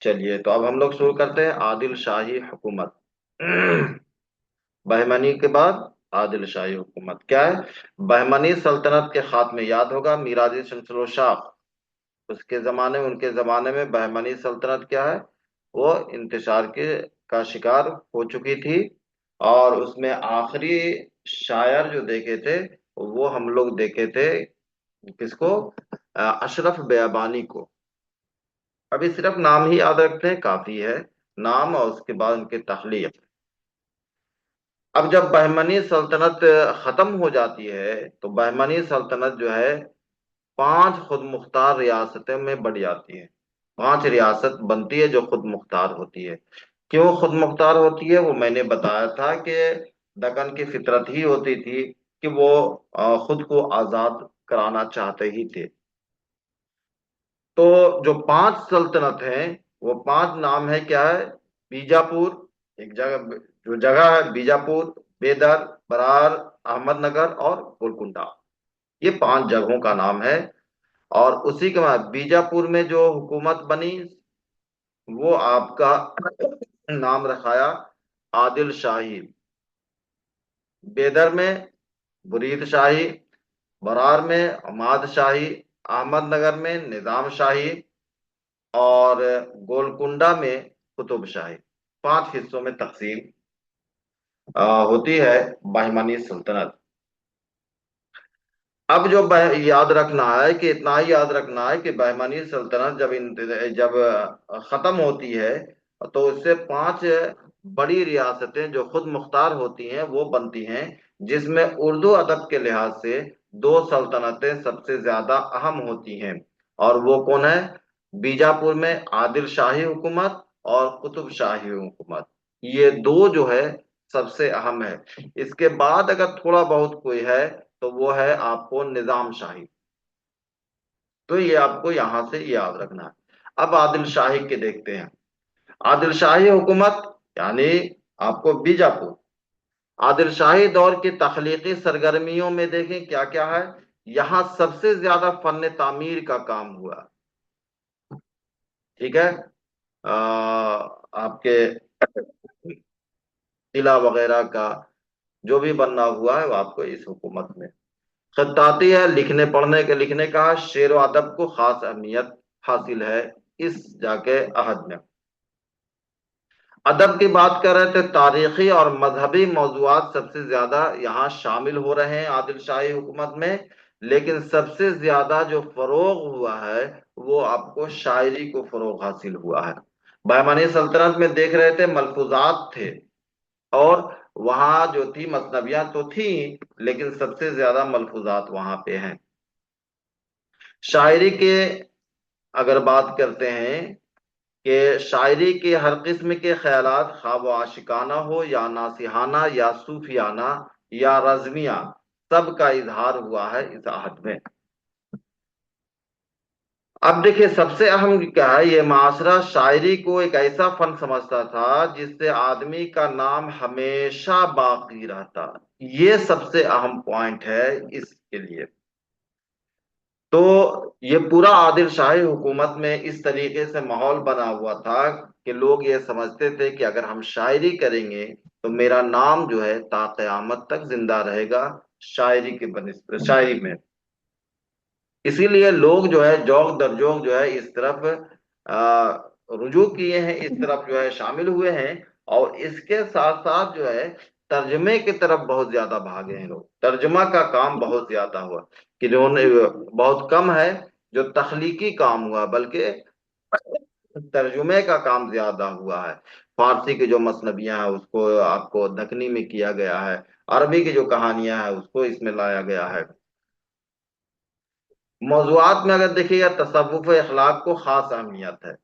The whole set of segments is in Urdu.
چلیے تو اب ہم لوگ شروع کرتے ہیں عادل شاہی حکومت۔ بہمنی کے بعد عادل شاہی حکومت کیا ہے؟ بہمنی سلطنت کے خاتمے، یاد ہوگا میراجی شمس شاہ اس کے زمانے میں، ان کے زمانے میں بہمنی سلطنت کیا ہے، وہ انتشار کا شکار ہو چکی تھی۔ اور اس میں آخری شاعر جو دیکھے تھے وہ ہم لوگ دیکھے تھے کس کو؟ اشرف بیابانی کو۔ ابھی صرف نام ہی یاد رکھتے ہیں کافی ہے، نام اور اس کے بعد ان کے تخلیق۔ اب جب بہمنی سلطنت ختم ہو جاتی ہے تو بہمنی سلطنت جو ہے 5 خود مختار ریاستوں میں بڑھ جاتی ہے۔ 5 ریاست بنتی ہے جو خود مختار ہوتی ہے۔ کیوں خود مختار ہوتی ہے؟ وہ میں نے بتایا تھا کہ دکن کی فطرت ہی ہوتی تھی کہ وہ خود کو آزاد کرانا چاہتے ہی تھے۔ تو جو 5 سلطنت ہیں وہ 5 نام ہے، کیا ہے؟ بیجاپور، ایک جگہ جو جگہ ہے بیجاپور، بیدر، برار، احمد نگر اور گولکنڈا، یہ 5 جگہوں کا نام ہے۔ اور اسی کے بعد بیجاپور میں جو حکومت بنی وہ آپ کا نام رکھایا عادل شاہی، بیدر میں برید شاہی، برار میں عماد شاہی، احمد نگر میں نظام شاہی اور گولکنڈا میں قطب شاہی۔ 5 حصوں میں تقسیم ہوتی ہے بہمنی سلطنت۔ اب جو یاد رکھنا ہے کہ اتنا ہی یاد رکھنا ہے کہ بہمنی سلطنت جب ختم ہوتی ہے تو اس سے 5 بڑی ریاستیں جو خود مختار ہوتی ہیں وہ بنتی ہیں، جس میں اردو ادب کے لحاظ سے 2 سلطنتیں سب سے زیادہ اہم ہوتی ہیں، اور وہ کون ہے؟ بیجاپور میں عادل شاہی حکومت اور قطب شاہی حکومت، یہ 2 جو ہے سب سے اہم ہے۔ اس کے بعد اگر تھوڑا بہت کوئی ہے تو وہ ہے آپ کو نظام شاہی، تو یہ آپ کو یہاں سے یاد رکھنا ہے۔ اب عادل شاہی کے دیکھتے ہیں۔ عادل شاہی حکومت یعنی آپ کو بیجاپور، عادل شاہی دور کی تخلیقی سرگرمیوں میں دیکھیں کیا کیا ہے۔ یہاں سب سے زیادہ فن تعمیر کا کام ہوا، ٹھیک ہے؟ آپ کے قلعہ وغیرہ کا جو بھی بننا ہوا ہے وہ آپ کو اس حکومت میں۔ خطاطی ہے، لکھنے کا شعر و ادب کو خاص اہمیت حاصل ہے اس جا کے عہد میں۔ ادب کی بات کر رہے تھے، تاریخی اور مذہبی موضوعات سب سے زیادہ یہاں شامل ہو رہے ہیں عادل شاہی حکومت میں، لیکن سب سے زیادہ جو فروغ ہوا ہے وہ آپ کو شاعری کو فروغ حاصل ہوا ہے۔ بہمنی سلطنت میں دیکھ رہے تھے ملفوظات تھے، اور وہاں جو تھی مثنویاں تو تھی لیکن سب سے زیادہ ملفوظات وہاں پہ ہیں۔ شاعری کے اگر بات کرتے ہیں کہ شاعری کے ہر قسم کے خیالات، خواہ وہ عاشقانہ ہو یا ناصحانہ یا صوفیانہ یا رزمیہ، سب کا اظہار ہوا ہے اس عہد میں۔ اب دیکھیں سب سے اہم کیا ہے، یہ معاشرہ شاعری کو ایک ایسا فن سمجھتا تھا جس سے آدمی کا نام ہمیشہ باقی رہتا، یہ سب سے اہم پوائنٹ ہے اس کے لیے۔ تو یہ پورا عادل شاہی حکومت میں اس طریقے سے ماحول بنا ہوا تھا کہ لوگ یہ سمجھتے تھے کہ اگر ہم شاعری کریں گے تو میرا نام جو ہے تا قیامت تک زندہ رہے گا شاعری کے بنسبت شاعری میں۔ اسی لیے لوگ جو ہے جوق در جوق جو ہے اس طرف رجوع کیے ہیں، اس طرف جو ہے شامل ہوئے ہیں، اور اس کے ساتھ ساتھ جو ہے ترجمے کی طرف بہت زیادہ بھاگے ہیں لوگ۔ ترجمہ کا کام بہت زیادہ ہوا، کہ جو بہت کم ہے جو تخلیقی کام ہوا، بلکہ ترجمے کا کام زیادہ ہوا ہے۔ فارسی کی جو مثنویاں ہیں اس کو آپ کو دکنی میں کیا گیا ہے، عربی کی جو کہانیاں ہیں اس کو اس میں لایا گیا ہے۔ موضوعات میں اگر دیکھیے گا تصوف و اخلاق کو خاص اہمیت ہے۔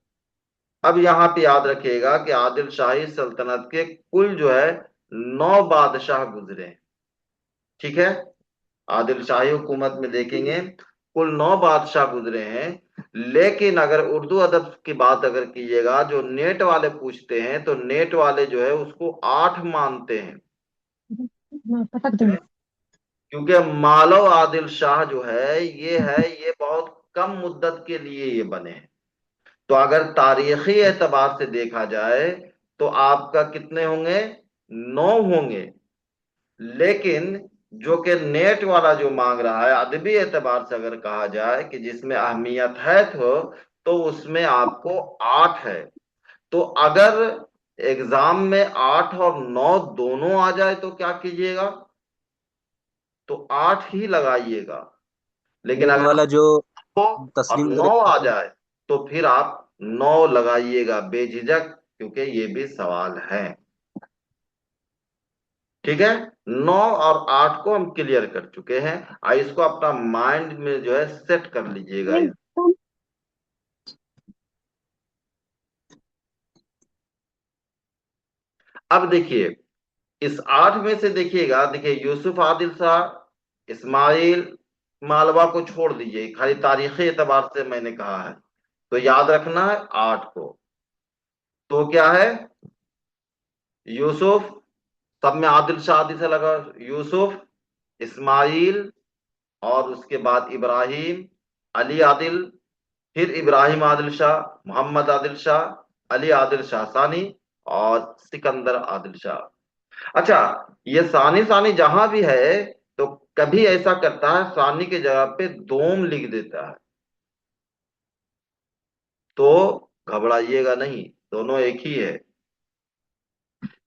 اب یہاں پہ یاد رکھیے گا کہ عادل شاہی سلطنت کے کل جو ہے 9 بادشاہ گزرے ہیں، ٹھیک ہے؟ عادل شاہی حکومت میں دیکھیں گے کل 9 بادشاہ گزرے ہیں، لیکن اگر اردو ادب کی بات اگر کیجیے گا، جو نیٹ والے پوچھتے ہیں تو نیٹ والے جو ہے اس کو 8 مانتے ہیں، کیونکہ مالو عادل شاہ جو ہے یہ بہت کم مدت کے لیے یہ بنے ہیں۔ تو اگر تاریخی اعتبار سے دیکھا جائے تو آپ کا کتنے ہوں گے؟ 9 ہوں گے. لیکن جو کہ نیٹ والا جو مانگ رہا ہے ادبی اعتبار سے اگر کہا جائے کہ جس میں اہمیت ہے تو اس میں آپ کو 8 ہے. تو اگر ایگزام میں 8 اور 9 دونوں آ جائے تو کیا کیجئے گا؟ تو 8 ہی لگائیے گا. لیکن نیٹ اگر والا جو اور تسلیم 9 کرے آ گا، جائے تو پھر آپ 9 لگائیے گا بے جھجک، کیونکہ یہ بھی سوال ہے. ٹھیک ہے. 9 اور 8 کو ہم کلیئر کر چکے ہیں. اس کو اپنا مائنڈ میں جو ہے سیٹ کر لیجئے گا. اب دیکھیے اس 8 میں سے دیکھیے گا، دیکھیے یوسف عادل شاہ، اسماعیل مالوا کو چھوڑ دیجئے، خالی تاریخی اعتبار سے میں نے کہا ہے تو یاد رکھنا ہے 8 کو. تو کیا ہے؟ یوسف، سب میں عادل شاہ عادل سے لگا، یوسف، اسماعیل، اور اس کے بعد ابراہیم، علی عادل، پھر ابراہیم عادل شاہ، محمد عادل شاہ، علی عادل شاہ ثانی، اور سکندر عادل شاہ. اچھا، یہ ثانی ثانی جہاں بھی ہے تو کبھی ایسا کرتا ہے ثانی کی جگہ پہ دوم لکھ دیتا ہے، تو گھبرائیے گا نہیں، دونوں ایک ہی ہے.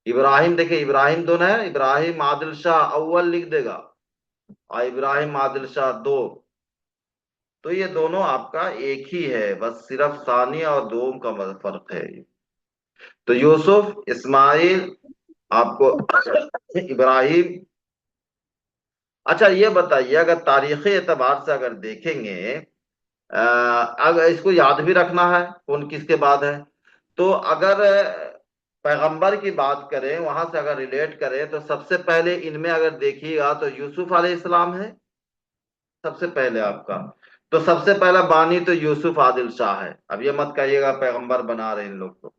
ابراہیم دیکھیں، ابراہیم دونوں ہے، ابراہیم عادل شاہ اول لکھ دے گا اور ابراہیم عادل شاہ دو، تو یہ دونوں آپ کا ایک ہی ہے، بس صرف ثانی اور دوم کا فرق ہے. تو یوسف، اسماعیل، آپ کو ابراہیم. اچھا یہ بتائیے اگر تاریخی اعتبار سے اگر دیکھیں گے، اگر اس کو یاد بھی رکھنا ہے کون کس کے بعد ہے، تو اگر پیغمبر کی بات کریں وہاں سے اگر ریلیٹ کریں تو سب سے پہلے ان میں اگر دیکھیے گا تو یوسف علیہ السلام ہے سب سے پہلے آپ کا. تو سب سے پہلا بانی تو یوسف عادل شاہ ہے. اب یہ مت کہیے گا پیغمبر بنا رہے ان لوگ کو.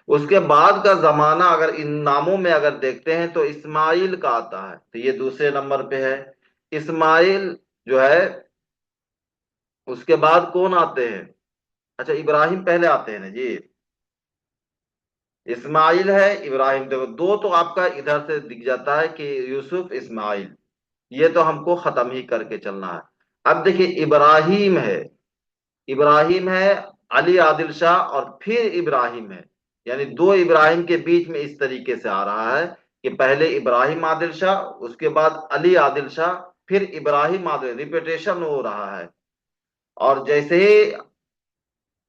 اس کے بعد کا زمانہ اگر ان ناموں میں اگر دیکھتے ہیں تو اسماعیل کا آتا ہے، تو یہ دوسرے نمبر پہ ہے. اسماعیل جو ہے، اس کے بعد کون آتے ہیں؟ اچھا ابراہیم پہلے آتے ہیں نا جی. اسماعیل ہے، ابراہیم، دیکھو دو تو آپ کا ادھر سے دکھ جاتا ہے کہ یوسف اسماعیل، یہ تو ہم کو ختم ہی کر کے چلنا ہے. اب دیکھیے ابراہیم ہے، ابراہیم ہے، علی عادل شاہ، اور پھر ابراہیم ہے. یعنی دو ابراہیم کے بیچ میں اس طریقے سے آ رہا ہے کہ پہلے ابراہیم عادل شاہ، اس کے بعد علی عادل شاہ، پھر ابراہیم عادل، ریپیٹیشن ہو رہا ہے. اور جیسے ہی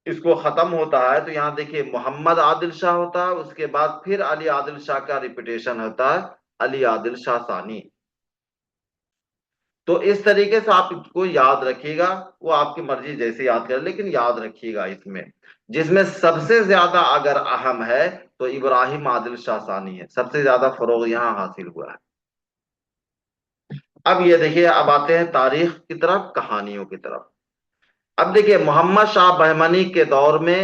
اس کو ختم ہوتا ہے تو یہاں دیکھیے محمد عادل شاہ ہوتا ہے، اس کے بعد پھر علی عادل شاہ کا ریپیٹیشن ہوتا ہے، علی عادل شاہ ثانی. تو اس طریقے سے آپ کو یاد رکھیے گا، وہ آپ کی مرضی جیسے یاد کرے، لیکن یاد رکھیے گا اس میں جس میں سب سے زیادہ اگر اہم ہے تو ابراہیم عادل شاہ ثانی ہے، سب سے زیادہ فروغ یہاں حاصل ہوا ہے. اب یہ دیکھیے، اب آتے ہیں تاریخ کی طرف، کہانیوں کی طرف. اب دیکھیے محمد شاہ بہمنی کے دور میں،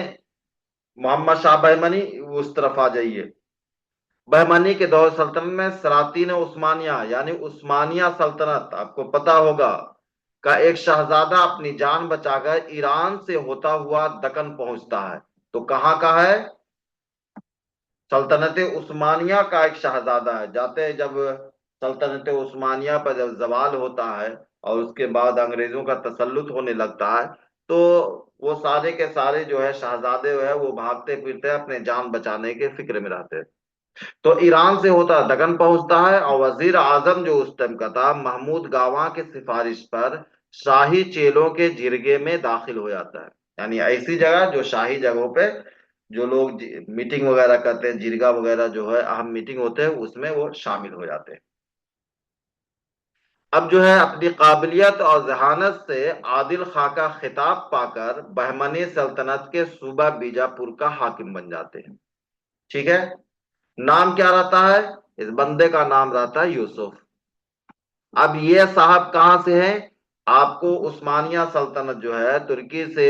محمد شاہ بہمنی اس طرف آ جائیے. بہمنی کے دور سلطنت میں سلاطین عثمانیہ یعنی عثمانیہ سلطنت، آپ کو پتا ہوگا، کا ایک شہزادہ اپنی جان بچا کر ایران سے ہوتا ہوا دکن پہنچتا ہے. تو کہاں کا ہے؟ سلطنت عثمانیہ کا ایک شہزادہ ہے. جاتے ہیں جب سلطنت عثمانیہ پر جب زوال ہوتا ہے اور اس کے بعد انگریزوں کا تسلط ہونے لگتا ہے تو وہ سارے کے سارے جو ہے شہزادے جو ہے وہ بھاگتے پھرتے اپنے جان بچانے کے فکر میں رہتے ہیں. تو ایران سے ہوتا دکن پہنچتا ہے اور وزیر اعظم جو اس ٹائم کا تھا محمود گاواں کے سفارش پر شاہی چیلوں کے جرگے میں داخل ہو جاتا ہے. یعنی ایسی جگہ جو شاہی جگہوں پہ جو لوگ میٹنگ وغیرہ کرتے ہیں، جرگا وغیرہ جو ہے اہم میٹنگ ہوتے ہیں، اس میں وہ شامل ہو جاتے ہیں. اب جو ہے اپنی قابلیت اور ذہانت سے عادل خاں کا خطاب پا کر بہمنی سلطنت کے صوبہ بیجاپور کا حاکم بن جاتے ہیں. ٹھیک ہے. نام کیا رہتا ہے؟ اس بندے کا نام رہتا ہے یوسف. اب یہ صاحب کہاں سے ہیں؟ آپ کو عثمانیہ سلطنت جو ہے ترکی سے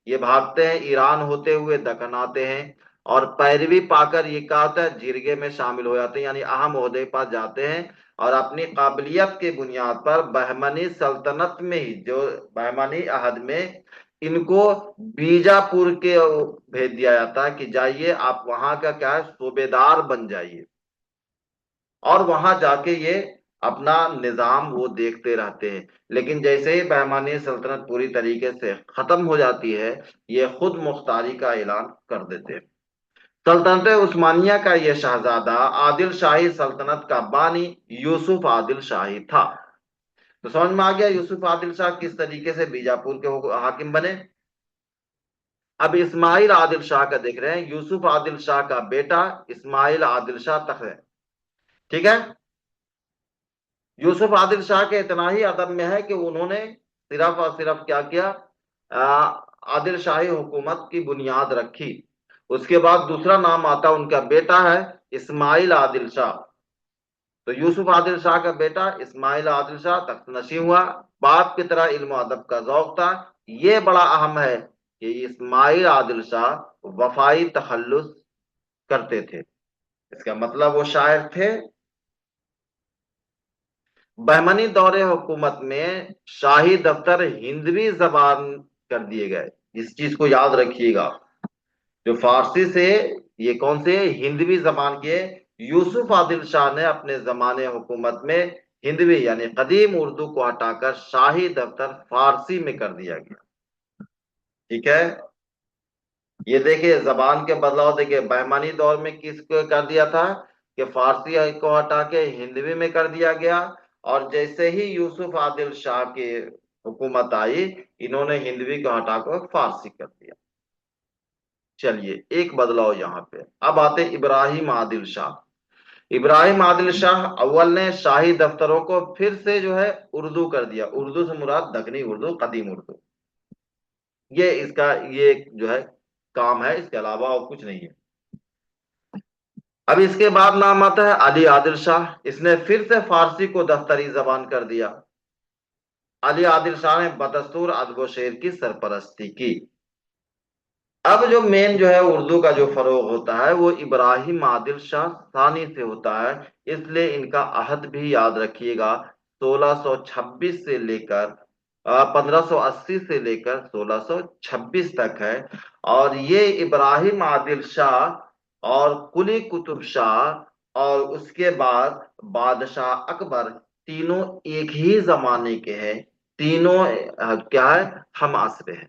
یہ بھاگتے ہیں، ایران ہوتے ہوئے دکن آتے ہیں اور پیروی پا کر یہ کہا ہوتا ہے جرگے میں شامل ہو جاتے ہیں، یعنی اہم عہدے پر جاتے ہیں اور اپنی قابلیت کی بنیاد پر بہمنی سلطنت میں ہی جو بہمنی عہد میں ان کو بیجاپور کے بھیج دیا جاتا کہ جائیے آپ وہاں کا کیا ہے صوبیدار بن جائیے، اور وہاں جا کے یہ اپنا نظام وہ دیکھتے رہتے ہیں۔ لیکن جیسے ہی بہمانی سلطنت پوری طریقے سے ختم ہو جاتی ہے، یہ خود مختاری کا اعلان کر دیتے ہیں۔ سلطنت عثمانیہ کا یہ شہزادہ عادل شاہی سلطنت کا بانی یوسف عادل شاہی تھا۔ تو سمجھ میں آ گیا یوسف عادل شاہ کس طریقے سے بیجاپور کے حاکم بنے۔ اب اسماعیل عادل شاہ کا دیکھ رہے ہیں، یوسف عادل شاہ کا بیٹا اسماعیل عادل شاہ تخت ہے، ٹھیک ہے۔ یوسف عادل شاہ کے اتنا ہی ادب میں ہے کہ انہوں نے صرف اور صرف کیا کیا، عادل شاہی حکومت کی بنیاد رکھی۔ اس کے بعد دوسرا نام آتا ان کا بیٹا ہے اسماعیل عادل شاہ۔ تو یوسف عادل شاہ کا بیٹا اسماعیل عادل شاہ تخت نشین ہوا، باپ کی طرح علم و ادب کا ذوق تھا۔ یہ بڑا اہم ہے کہ اسماعیل عادل شاہ وفائی تخلص کرتے تھے، اس کا مطلب وہ شاعر تھے۔ بہمنی دور حکومت میں شاہی دفتر ہندوی زبان کر دیے گئے، اس چیز کو یاد رکھیے گا۔ جو فارسی سے یہ کون سے ہندوی زبان کے، یوسف عادل شاہ نے اپنے زمانے حکومت میں ہندوی یعنی قدیم اردو کو ہٹا کر شاہی دفتر فارسی میں کر دیا گیا، ٹھیک ہے۔ یہ دیکھیں زبان کے بدلاؤ، دیکھیں بہمانی دور میں کس کو کر دیا تھا کہ فارسی کو ہٹا کے ہندوی میں کر دیا گیا، اور جیسے ہی یوسف عادل شاہ کی حکومت آئی انہوں نے ہندوی کو ہٹا کر فارسی کر دیا۔ چلیے ایک بدلاؤ یہاں پہ۔ اب آتے ابراہیم عادل شاہ۔ ابراہیم عادل شاہ اول نے شاہی دفتروں کو پھر سے جو ہے اردو کر دیا، اردو سے مراد دکنی اردو، قدیم اردو، یہ اس کا یہ جو ہے کام ہے، اس کے علاوہ اور کچھ نہیں ہے۔ اب اس کے بعد نام آتا ہے علی عادل شاہ، اس نے پھر سے فارسی کو دفتری زبان کر دیا۔ علی عادل شاہ نے بدستور ادب و شعر کی سرپرستی کی۔ اب جو مین جو ہے اردو کا جو فروغ ہوتا ہے وہ ابراہیم عادل شاہ ثانی سے ہوتا ہے، اس لیے ان کا عہد بھی یاد رکھیے گا 1626 سے لے کر 1580 سے لے کر 1626 تک ہے۔ اور یہ ابراہیم عادل شاہ اور قلی قطب شاہ اور اس کے بعد بادشاہ اکبر تینوں ایک ہی زمانے کے ہیں، تینوں کیا ہے ہم عصر ہیں۔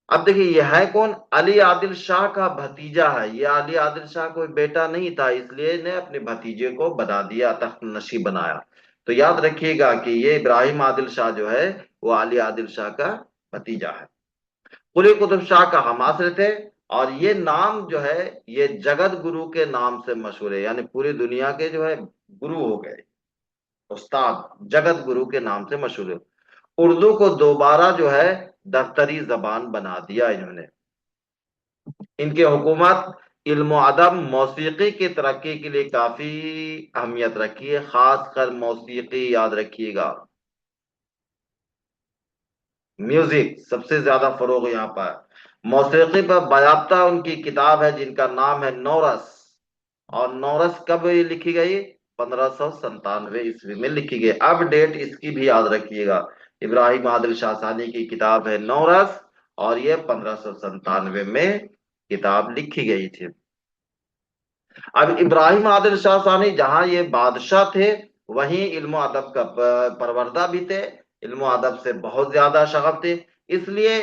اب دیکھیے یہ ہے کون، علی عادل شاہ کا بھتیجا ہے، یہ علی عادل شاہ کوئی بیٹا نہیں تھا، اس لیے نے اپنے بھتیجے کو بنا دیا، تخت نشین بنایا۔ تو یاد رکھیے گا کہ یہ ابراہیم عادل شاہ جو ہے وہ علی عادل شاہ کا بھتیجا ہے، قلی قطب شاہ کا ہم عصر تھے۔ اور یہ نام جو ہے یہ جگت گرو کے نام سے مشہور ہے، یعنی پوری دنیا کے جو ہے گرو ہو گئے، استاد جگت گرو کے نام سے مشہور ہے۔ اردو کو دوبارہ جو ہے دفتری زبان بنا دیا انہوں نے۔ ان کی حکومت علم و ادب موسیقی کی ترقی کے لیے کافی اہمیت رکھی ہے، خاص کر موسیقی یاد رکھیے گا، میوزک سب سے زیادہ فروغ یہاں پر۔ موسیقی پر باضابطہ ان کی کتاب ہے جن کا نام ہے نورس، اور نورس کب لکھی گئی، 1597 میں لکھی گئی۔ اب ڈیٹ اس کی بھی یاد رکھیے گا، ابراہیم عادل شاہ ثانی کی کتاب ہے نورس، اور یہ 1597 میں کتاب لکھی گئی تھی۔ اب ابراہیم عادل شاہ ثانی جہاں یہ بادشاہ تھے وہیں علم و ادب کا پروردہ بھی تھے، علم و ادب سے بہت زیادہ شغف تھے، اس لیے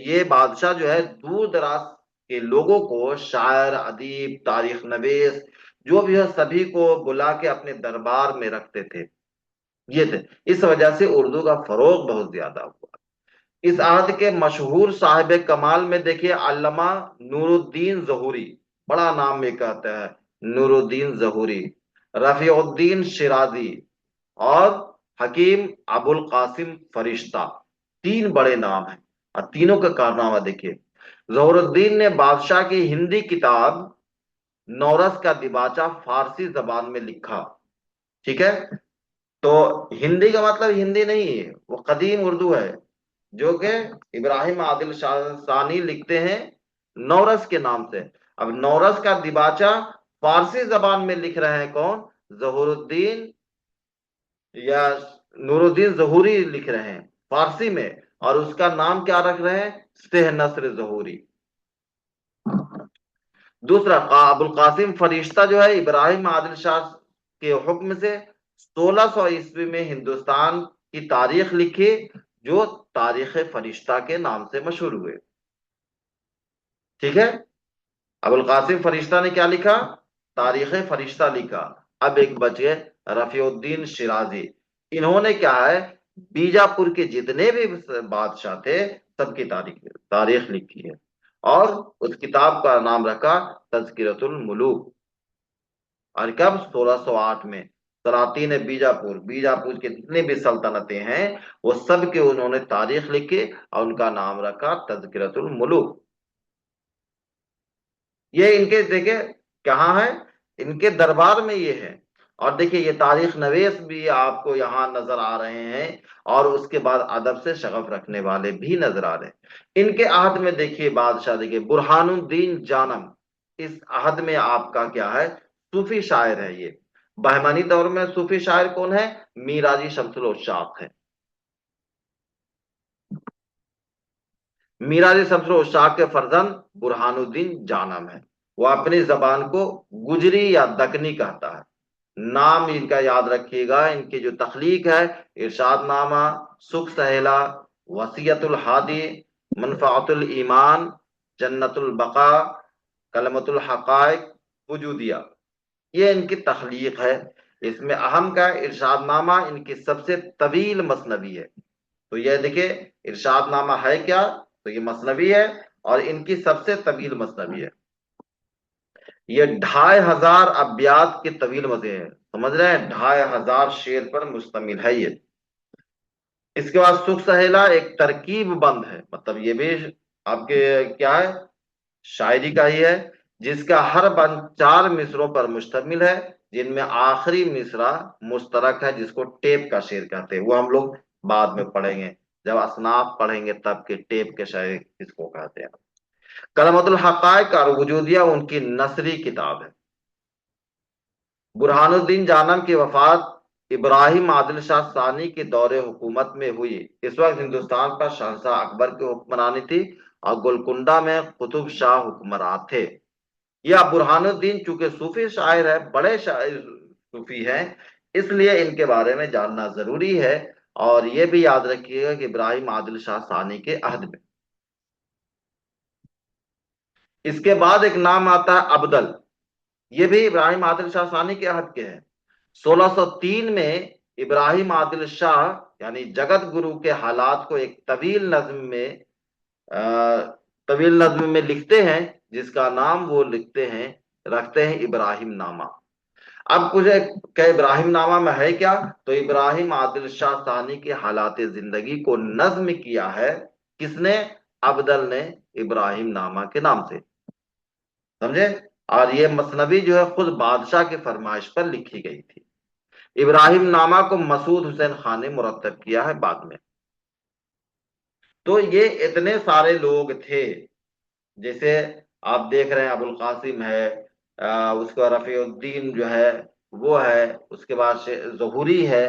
یہ بادشاہ جو ہے دور دراز کے لوگوں کو، شاعر ادیب تاریخ نویس جو بھی ہے سبھی کو بلا کے اپنے دربار میں رکھتے تھے، یہ تھے۔ اس وجہ سے اردو کا فروغ بہت زیادہ ہوا۔ اس عہد کے مشہور صاحب کمال میں دیکھیے علامہ نور الدین ظہوری، بڑا نام یہ کہتا ہے نور الدین ظہوری، رفیع الدین شیرازی اور حکیم ابو القاسم فرشتہ، تین بڑے نام ہیں، اور تینوں کا کارنامہ دیکھیے۔ ظہور الدین نے بادشاہ کی ہندی کتاب نورس کا دیباچہ فارسی زبان میں لکھا، ٹھیک ہے۔ تو ہندی کا مطلب ہندی نہیں ہے، وہ قدیم اردو ہے جو کہ ابراہیم عادل شاہ ثانی لکھتے ہیں نورس کے نام سے۔ اب نورس کا دیباچہ فارسی زبان میں لکھ رہے ہیں کون، ظہور الدین یا نور الدین ظہوری لکھ رہے ہیں فارسی میں، اور اس کا نام کیا رکھ رہے ہیں؟ سہ نصر ظہوری۔ دوسرا، ابو القاسم فرشتہ جو ہے ابراہیم عادل شاہ کے حکم سے 1600 میں ہندوستان کی تاریخ لکھی، جو تاریخ فرشتہ کے نام سے مشہور ہوئے۔ ٹھیک ہے، ابو القاسم فرشتہ نے کیا لکھا؟ تاریخ فرشتہ لکھا۔ اب ایک بچے رفیع الدین شیرازی، انہوں نے کیا ہے، بیجاپور کے جتنے بھی بادشاہ تھے سب کی تاریخ لکھی ہے، اور اس کتاب کا نام رکھا تذکرۃ الملوک۔ اور کب؟ 1608 میں سلاطین بیجاپور کے جتنے بھی سلطنتیں ہیں وہ سب کے انہوں نے تاریخ لکھی اور ان کا نام رکھا تذکرۃ الملوک۔ یہ ان کے دیکھیں کہاں ہے، ان کے دربار میں یہ ہے۔ اور دیکھیں یہ تاریخ نویس بھی آپ کو یہاں نظر آ رہے ہیں، اور اس کے بعد ادب سے شغف رکھنے والے بھی نظر آ رہے ہیں۔ ان کے عہد میں دیکھیے بادشاہ، دیکھیے برہان الدین جانم، اس عہد میں آپ کا کیا ہے، صوفی شاعر ہے یہ۔ بہمنی دور میں صوفی شاعر کون ہے؟ میراجی شمس العشاق ہے۔ میراجی شمس العشاق کے فرزند برہان الدین جانم ہے۔ وہ اپنی زبان کو گجری یا دکنی کہتا ہے۔ نام ان کا یاد رکھیے گا، ان کی جو تخلیق ہے، ارشاد نامہ، سکھ سہیلا، وصیت الحادی، منفعت الایمان، جنت البقا، کلمت الحقائق، وجودیہ، یہ ان کی تخلیق ہے۔ اس میں اہم کا ارشاد نامہ ان کی سب سے طویل مثنوی ہے۔ تو یہ دیکھیں ارشاد نامہ ہے کیا، تو یہ مثنوی ہے، اور ان کی سب سے طویل مثنوی ہے۔ یہ 2500 ابیات کے طویل مزے ہیں، سمجھ رہے ہیں، 2500 شعر پر مشتمل ہے یہ۔ اس کے بعد سکھ سہیلا ایک ترکیب بند ہے، مطلب یہ بھی آپ کے کیا ہے، شاعری کا ہی ہے، جس کا ہر بند 4 مصروں پر مشتمل ہے، جن میں آخری مصرع مشترک ہے، جس کو ٹیپ کا شعر کہتے ہیں۔ وہ ہم لوگ بعد میں پڑھیں گے، جب اصناف پڑھیں گے تب کہ ٹیپ کے شاعر کس کو کہتے ہیں۔ کلمت الحقائق اور وجودیہ ان کی نثری کتاب ہے۔ برہان الدین جانم کی وفات ابراہیم عادل شاہ ثانی کے دور حکومت میں ہوئی۔ اس وقت ہندوستان پر شہنشاہ اکبر کی حکمرانی تھی اور گولکنڈہ میں قطب شاہ حکمران تھے۔ یا برہان الدین چونکہ صوفی شاعر ہے، بڑے شاعر صوفی ہیں، اس لیے ان کے بارے میں جاننا ضروری ہے۔ اور یہ بھی یاد رکھیے گا کہ ابراہیم عادل شاہ ثانی کے عہد میں۔ اس کے بعد ایک نام آتا ہے ابدل، یہ بھی ابراہیم عادل شاہ ثانی کے عہد کے ہیں۔ 1603 میں ابراہیم عادل شاہ یعنی جگت گرو کے حالات کو ایک طویل نظم میں لکھتے ہیں، جس کا نام وہ رکھتے ہیں ابراہیم نامہ۔ اب کچھ کہ ابراہیم نامہ میں ہے کیا، تو ابراہیم عادل شاہ ثانی کے حالات زندگی کو نظم کیا ہے، کس نے؟ ابدل نے، ابراہیم نامہ کے نام سے، سمجھے؟ اور یہ مثنوی جو ہے خود بادشاہ کی فرمائش پر لکھی گئی تھی۔ ابراہیم نامہ کو مسعود حسین خان نے مرتب کیا ہے بعد میں۔ تو یہ اتنے سارے لوگ تھے، جیسے آپ دیکھ رہے ہیں ابو القاسم ہے، اس کا رفیع الدین جو ہے وہ ہے، اس کے بعد ظہوری ہے،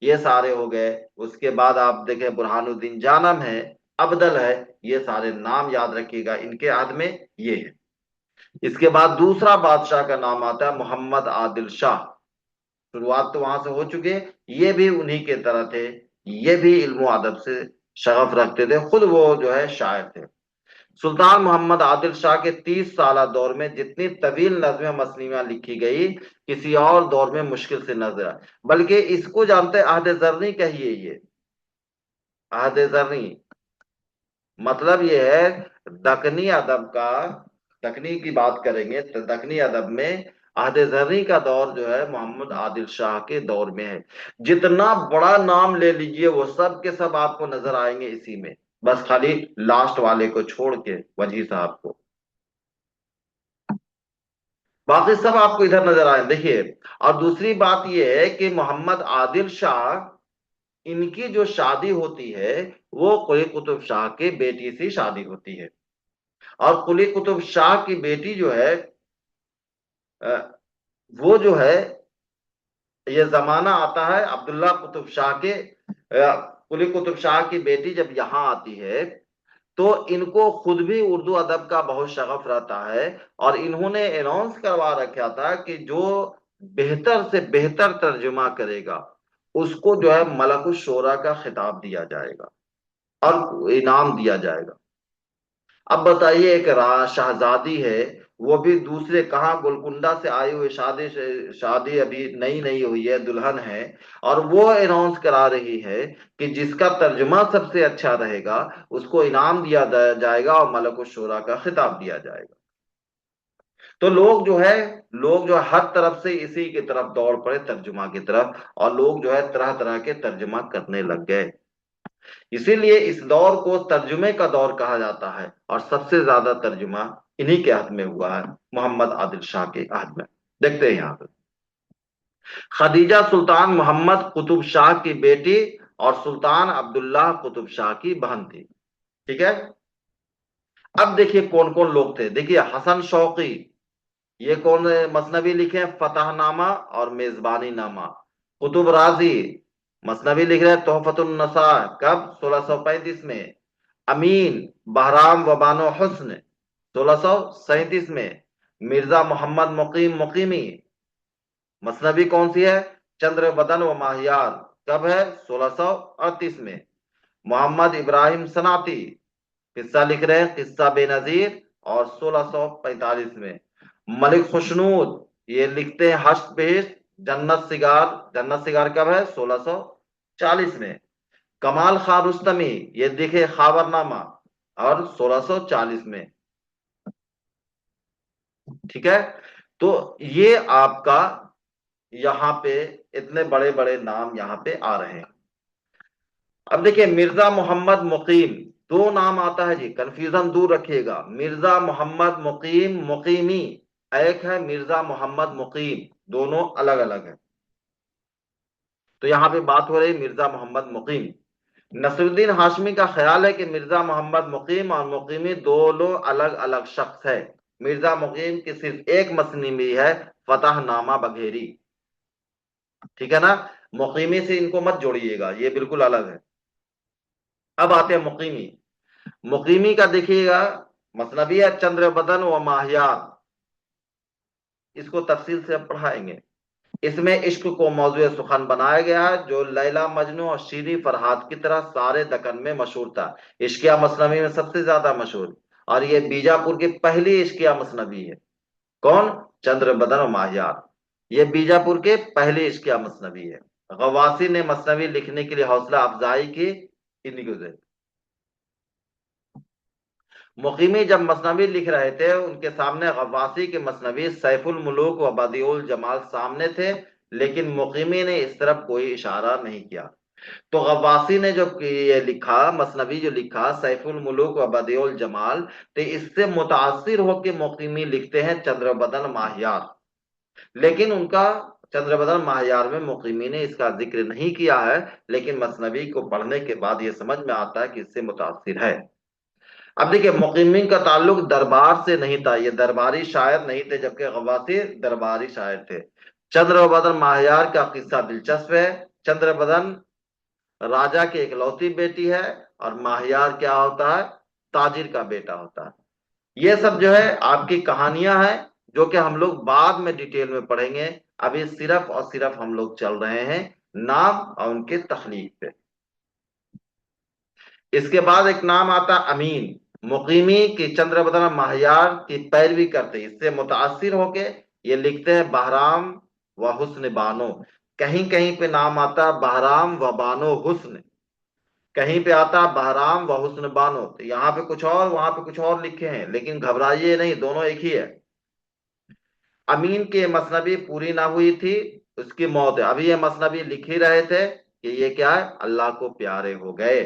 یہ سارے ہو گئے۔ اس کے بعد آپ دیکھیں برہان الدین جانم ہے، ابدل ہے، یہ سارے نام یاد رکھیے گا، ان کے عہد میں یہ ہے۔ اس کے بعد دوسرا بادشاہ کا نام آتا ہے محمد عادل شاہ۔ شروعات تو وہاں سے ہو چکے، یہ بھی انہی کے طرح تھے، یہ بھی علم و ادب سے شغف رکھتے تھے، خود وہ جو ہے شاعر تھے۔ سلطان محمد عادل شاہ کے 30 سالہ دور میں جتنی طویل نظمیں مثنویاں لکھی گئی، کسی اور دور میں مشکل سے نظر آئے۔ بلکہ اس کو جانتے عہد زرنی کہیے، یہ عہد زرنی مطلب یہ ہے دکنی ادب کا، دکنی کی بات کریں گے تو دکنی ادب میں عہد زرنی کا دور جو ہے محمد عادل شاہ کے دور میں ہے۔ جتنا بڑا نام لے لیجئے وہ سب کے سب آپ کو نظر آئیں گے اسی میں، بس خالی لاسٹ والے کو چھوڑ کے، وجی صاحب کو، باقی سب آپ کو ادھر نظر آئے۔ دیکھیے، اور دوسری بات یہ ہے کہ محمد عادل شاہ، ان کی جو شادی ہوتی ہے وہ قلی قطب شاہ کے بیٹی سے شادی ہوتی ہے، اور قلی قطب شاہ کی بیٹی جو ہے وہ جو ہے، یہ زمانہ آتا ہے عبداللہ قطب شاہ کے قلی قطب شاہ کی بیٹی جب یہاں آتی ہے تو ان کو خود بھی اردو ادب کا بہت شغف رہتا ہے، اور انہوں نے اناؤنس کروا رکھا تھا کہ جو بہتر سے بہتر ترجمہ کرے گا اس کو جو ہے ملک الشورا کا خطاب دیا جائے گا اور انعام دیا جائے گا۔ اب بتائیے، ایک شہزادی ہے، وہ بھی دوسرے کہاں گولکنڈا سے آئی ہوئی، شادی شادی ابھی نئی نئی ہوئی ہے، دلہن ہے، اور وہ اناؤنس کرا رہی ہے کہ جس کا ترجمہ سب سے اچھا رہے گا اس کو انعام دیا جائے گا اور ملک الشورا کا خطاب دیا جائے گا۔ تو لوگ جو ہے ہر طرف سے اسی کی طرف دوڑ پڑے، ترجمہ کی طرف، اور لوگ جو ہے طرح طرح کے ترجمہ کرنے لگ گئے۔ اسی لیے اس دور کو ترجمے کا دور کہا جاتا ہے، اور سب سے زیادہ ترجمہ انہی کے عہد میں ہوا ہے، محمد عادل شاہ کے عہد میں۔ دیکھتے ہیں یہاں پہ، خدیجہ سلطان محمد قطب شاہ کی بیٹی اور سلطان عبداللہ قطب شاہ کی بہن تھی، ٹھیک ہے۔ اب دیکھیے کون کون لوگ تھے، دیکھیے حسن شوقی، یہ کون مثنوی لکھے، فتح نامہ اور میزبانی نامہ۔ قطب رازی مثنوی لکھ رہے تحفۃ النساء، کب؟ 1635 میں۔ امین بہرام و بانو حسن، 1637 میں۔ مرزا محمد مقیم مقیمی، مثنوی کون سی ہے؟ چندر بدن و ماہیار، کب ہے؟ 1638 میں۔ محمد ابراہیم صنعتی قصہ لکھ رہے ہیں، قصہ بے نظیر، اور 1645 میں۔ ملک خوشنود یہ لکھتے ہیں ہشت بہشت، جنت سگار، جنت سگار کب ہے؟ 1640 میں۔ کمال خان رستمی یہ دیکھے خاور نامہ، اور 1640 میں، ٹھیک ہے۔ تو یہ آپ کا یہاں پہ اتنے بڑے بڑے نام یہاں پہ آ رہے ہیں۔ اب دیکھیں مرزا محمد مقیم، دو نام آتا ہے جی، کنفیوژن دور رکھیے گا۔ مرزا محمد مقیم مقیمی، ایک ہے مرزا محمد مقیم، دونوں الگ الگ ہیں۔ تو یہاں پہ بات ہو رہی مرزا محمد مقیم۔ نصر الدین ہاشمی کا خیال ہے کہ مرزا محمد مقیم اور مقیمی دونوں الگ الگ شخص ہے۔ مرزا مقیم کی صرف ایک مثنوی ہے، فتح نامہ بگھیری، ٹھیک ہے نا۔ مقیمی سے ان کو مت جوڑیے گا، یہ بالکل الگ ہے۔ اب آتے ہیں مقیمی۔ مقیمی کا دیکھیے گا مثنوی ہے چندر بدن و ماہیار، اس کو تفصیل سے اب پڑھائیں گے۔ اس میں عشق کو موضوع سخن بنایا گیا ہے، جو لیلا مجنو اور شیریں فرہاد کی طرح سارے دکن میں مشہور تھا۔ عشقیہ مثنوی میں سب سے زیادہ مشہور، اور یہ بیجاپور کی پہلی عشقیہ مثنوی ہے۔ کون؟ چندر بدن و ماہیار، یہ بیجاپور کے پہلی عشقیہ مثنوی ہے۔ غواسی نے مثنوی لکھنے کے لیے حوصلہ افزائی کی انہی کو سے۔ مقیمی جب مثنوی لکھ رہے تھے ان کے سامنے غواسی کے مثنوی سیف الملوک و بدیع الجمال سامنے تھے، لیکن مقیمی نے اس طرف کوئی اشارہ نہیں کیا۔ تو غواسی نے جو یہ لکھا، مثنوی جو لکھا سیف الملوک و بدیع الجمال، تو اس سے متاثر ہو کے مقیمی لکھتے ہیں چندر بدن ماہیار، لیکن ان کا چندر بدن ماہیار میں مقیمی نے اس کا ذکر نہیں کیا ہے، لیکن مثنوی کو پڑھنے کے بعد یہ سمجھ میں آتا ہے کہ اس سے متاثر ہے۔ اب دیکھیں مقیمین کا تعلق دربار سے نہیں تھا، یہ درباری شاعر نہیں تھے، جبکہ غواسی درباری شاعر تھے۔ چندر بدن ماہیار کا قصہ دلچسپ ہے۔ چندر بدن راجا کی اکلوتی بیٹی ہے، اور ماہیار کیا ہوتا ہے؟ تاجر کا بیٹا ہوتا ہے۔ یہ سب جو ہے آپ کی کہانیاں ہیں، جو کہ ہم لوگ بعد میں ڈیٹیل میں پڑھیں گے۔ ابھی صرف اور صرف ہم لوگ چل رہے ہیں نام اور ان کے تخلیق پہ۔ اس کے بعد ایک نام آتا امین، مقیمی کی چندر بدن ماہیار کی پیروی کرتے، اس سے متاثر ہو کے یہ لکھتے ہیں بہرام و حسن بانو۔ کہیں کہیں پہ نام آتا بہرام و بانو حسن، کہیں پہ آتا بہرام و حسن بانو، تو یہاں پہ کچھ اور وہاں پہ کچھ اور لکھے ہیں، لیکن گھبرائیے نہیں، دونوں ایک ہی ہے۔ امین کی مثنوی پوری نہ ہوئی تھی، اس کی موت ہے۔ ابھی یہ مثنوی لکھ ہی رہے تھے کہ یہ کیا ہے؟ اللہ کو پیارے ہو گئے۔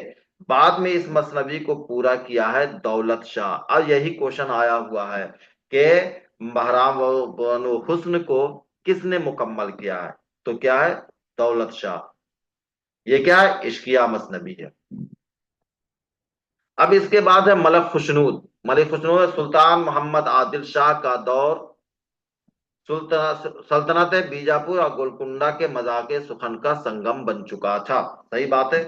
بعد میں اس مثنوی کو پورا کیا ہے دولت شاہ، اور یہی کوشچن آیا ہوا ہے کہ بہرام و بانو حسن کو کس نے مکمل کیا ہے؟ تو کیا ہے؟ دولت شاہ۔ یہ کیا ہے؟ عشقیہ مثنوی ہے۔ اب اس کے بعد ہے ملک خوشنود۔ ملک خوشنود سلطان محمد عادل شاہ کا دور، سلطنت بیجاپور اور گولکنڈا کے مذاق سخن کا سنگم بن چکا تھا۔ صحیح بات ہے،